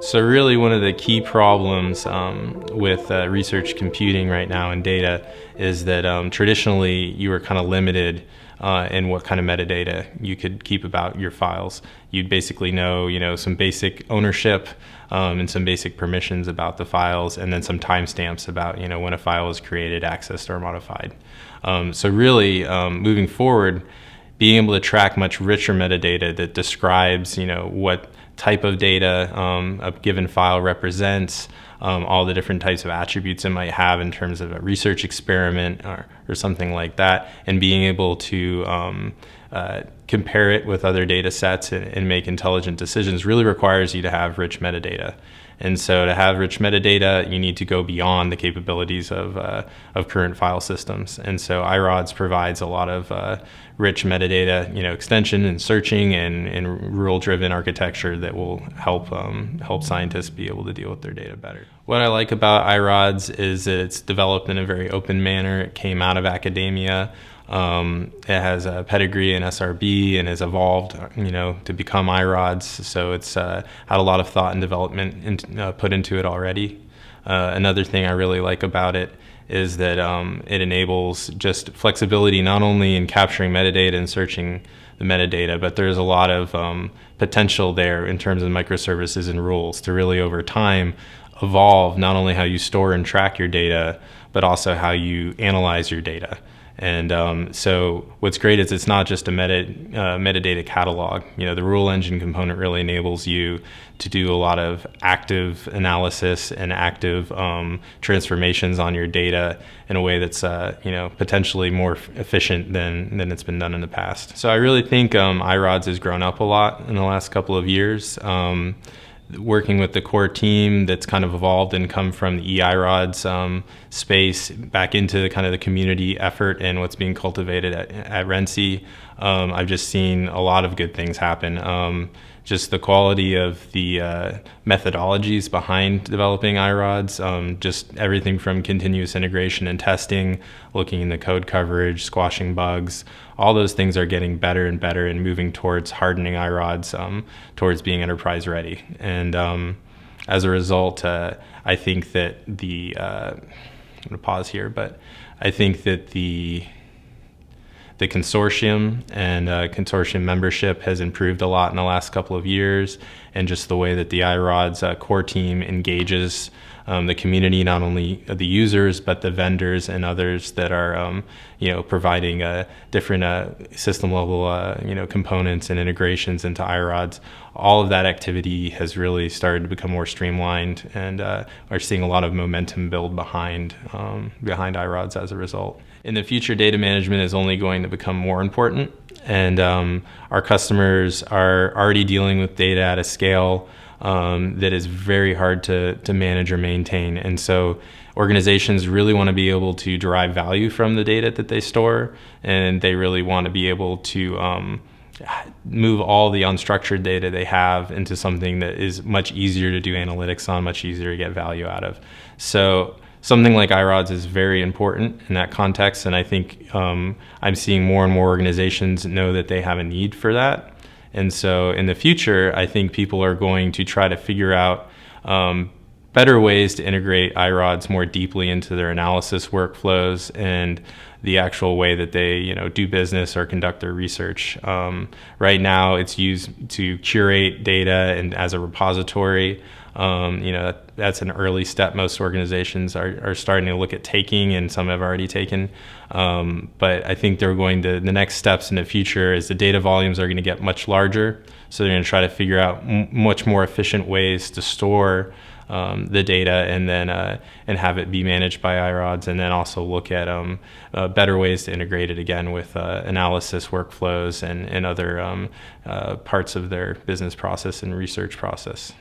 So really one of the key problems with research computing right now and data is that traditionally you were kind of limited in what kind of metadata you could keep about your files. You'd basically know, some basic ownership and some basic permissions about the files, and then some timestamps about, when a file was created, accessed, or modified. So really, moving forward, being able to track much richer metadata that describes, what type of data a given file represents, all the different types of attributes it might have in terms of a research experiment or something like that, and being able to compare it with other data sets and make intelligent decisions really requires you to have rich metadata. And so to have rich metadata, you need to go beyond the capabilities of current file systems. And so iRODS provides a lot of rich metadata, extension and searching and rule-driven architecture that will help scientists be able to deal with their data better. What I like about iRODS is that it's developed in a very open manner. It came out of academia. It has a pedigree in SRB and has evolved, to become iRODS. So it's had a lot of thought and development put into it already. Another thing I really like about it is that it enables just flexibility not only in capturing metadata and searching the metadata, but there's a lot of potential there in terms of microservices and rules to really over time evolve not only how you store and track your data, but also how you analyze your data. And so what's great is it's not just a metadata catalog. The rule engine component really enables you to do a lot of active analysis and active transformations on your data in a way that's potentially more efficient than it's been done in the past. So I really think iRODS has grown up a lot in the last couple of years. Working with the core team that's kind of evolved and come from the iRODS space back into the kind of the community effort and what's being cultivated at RENCI, I've just seen a lot of good things happen. Just the quality of the methodologies behind developing iRODS, just everything from continuous integration and testing, looking into code coverage, squashing bugs, all those things are getting better and better and moving towards hardening iRODS towards being enterprise ready. And as a result, I think that I'm going to pause here, but I think that the consortium and consortium membership has improved a lot in the last couple of years, and just the way that the iRODS core team engages the community, not only the users, but the vendors and others that are providing different system level components and integrations into iRODS. All of that activity has really started to become more streamlined, and are seeing a lot of momentum build behind iRODS as a result. In the future, data management is only going to become more important, and our customers are already dealing with data at a scale that is very hard to manage or maintain. And so organizations really want to be able to derive value from the data that they store, and they really want to be able to move all the unstructured data they have into something that is much easier to do analytics on, much easier to get value out of. So something like iRODS is very important in that context, and I think I'm seeing more and more organizations know that they have a need for that. And so in the future, I think people are going to try to figure out better ways to integrate iRODS more deeply into their analysis workflows and the actual way that they do business or conduct their research. Right now, it's used to curate data and as a repository. That's an early step most organizations are starting to look at taking, and some have already taken. But I think the next steps in the future is the data volumes are going to get much larger. So they're going to try to figure out much more efficient ways to store the data and then and have it be managed by iRODS, and then also look at better ways to integrate it again with analysis workflows and other parts of their business process and research process.